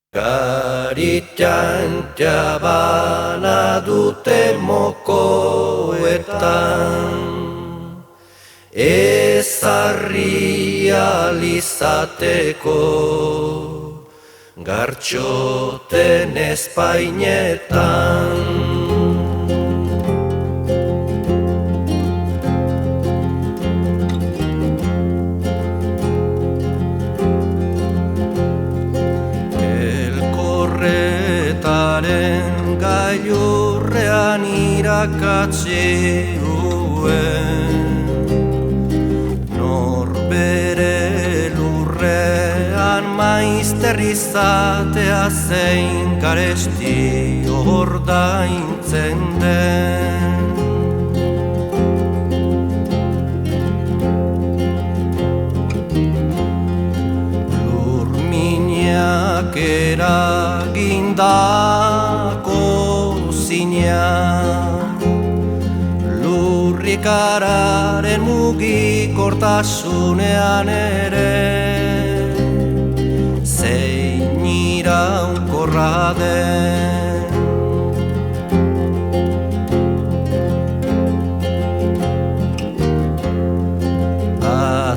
Garitxantia bana dute mokoetan, ezarri alizateko gartxoten espainetan. Gailurrean irakatsi duen, norbere lurrean maizter izatea zein garesti ordaintzen den. Lurminak eragindako lurrikararen mugikortasunean ere zein iraunkorra den.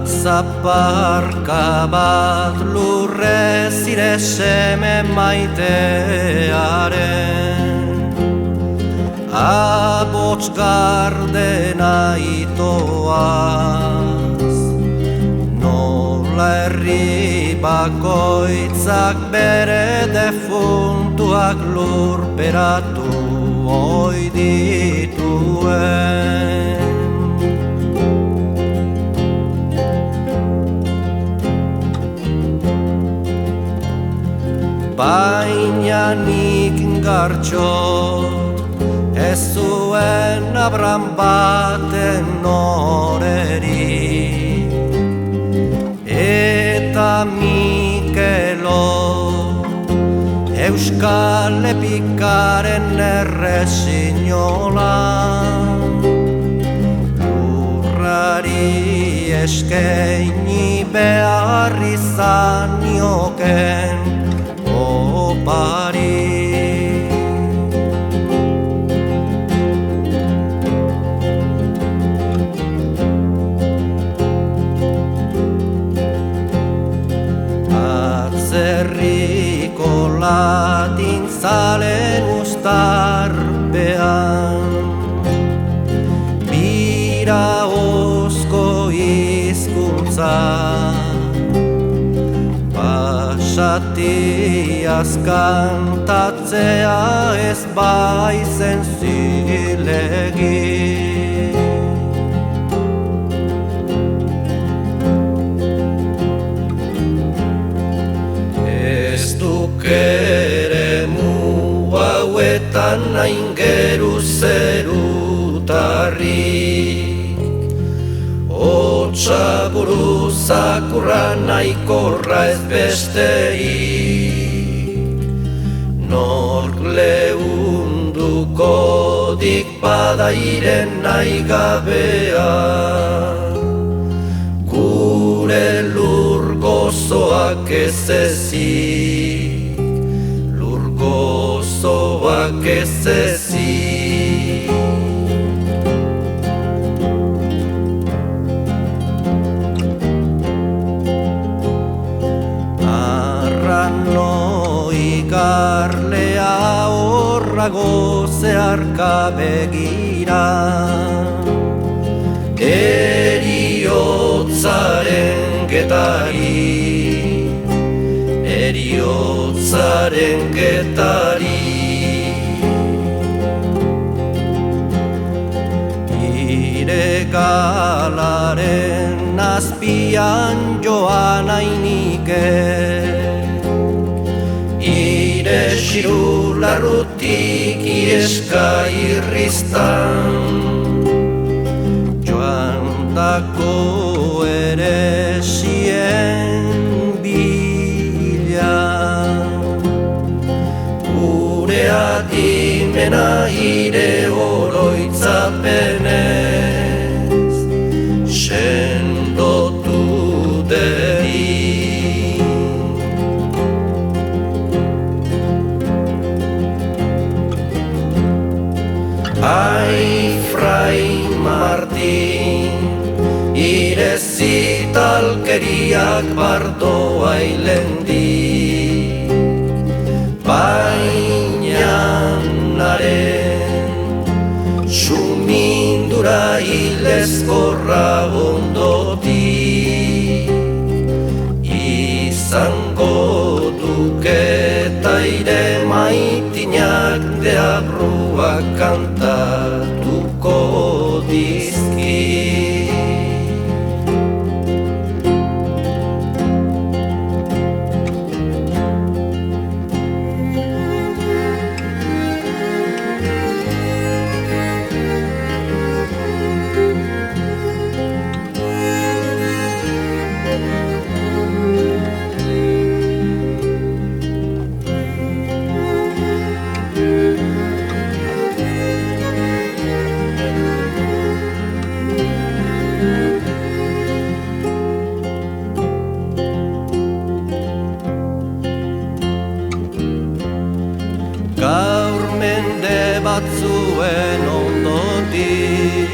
Atzaparka bat lurrez ire seme maitearen, abots gardena itoaz, nola herri bakoitzak bere defuntuak lurperatu oi dituen. Baina nik gartxot ez zuen abran baten norerik, eta Mikelo Euskal Epikaren errezinola, lurrari eskaini behar izan nioken opari. Atzerriko latintzalen ustarpean, biraozko hizkuntza basatiaz kantatzea ez baizen zilegi. Ez duk ere mu hauetan hain geru zerutarrik, hotsa buruzakurra naikorra ez besteik, nork leunduko dik badairen nahi gabea, gure lur gozoak ez ezik, lur gozoak ez ezik. Garlea horrago zeharka begira, eriotzaren getari, eriotzaren getari. Ire galaren azpian joan ainike, ire xirularrutik ieska irriztan, joan dako ere zien bila, gure adimena ire oroitzapenez sendotu dedi. Keriak bardoa ilendik, baina naren sumindura hilezkorra ondotik izango duketaire maitinak deabruak kantatuko dizki. Gaur mende batzuen ondotik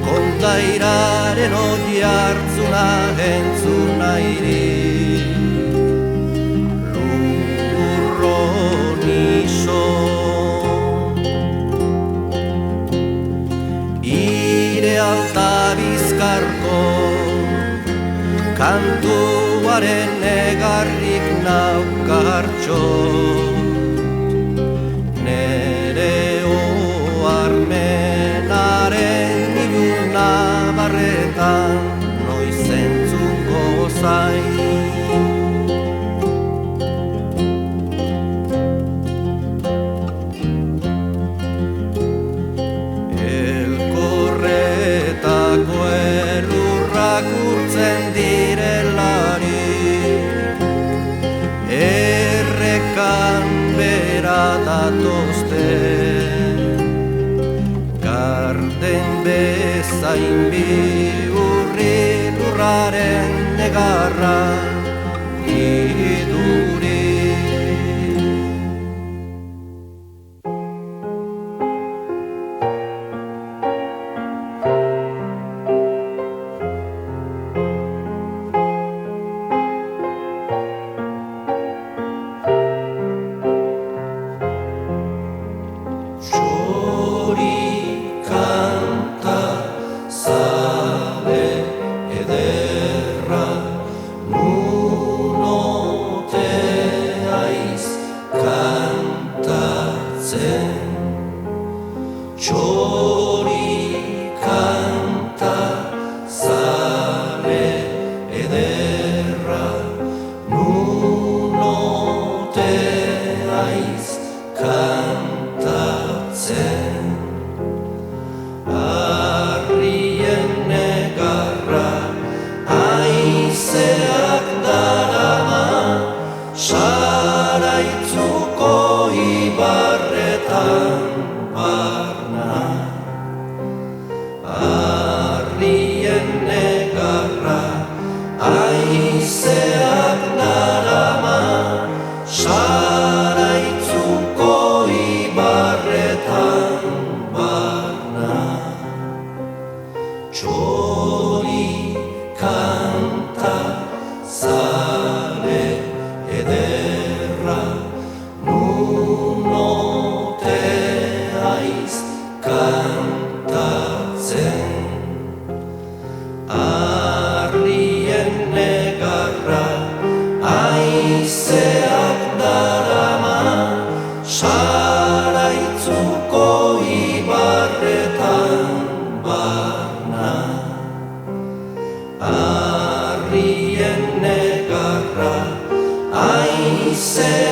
kondairaren hori hartzuna entzun nahirik lurro niso ire alta bizkarko kantuaren negarrik naukartxo nere oarmenaren iluna barretan noiz entzungo zain. Elkorretako elurrak urtzen direlarik errekan bera datozte garden bezain bihurri lurraren negarra iduri. Txori kanta zale ederra nun ote aiz kantatzen harrien negarra haizeak darama saraitzuko ibarretan harrien negarra haizeak darama saraitzuko ibarretan barna. Txori kanta zale ederra nun ote aiz kantatzen harrien negarra haizeak darama saraitzuko ibarretan barna. Harrien negarra haizeak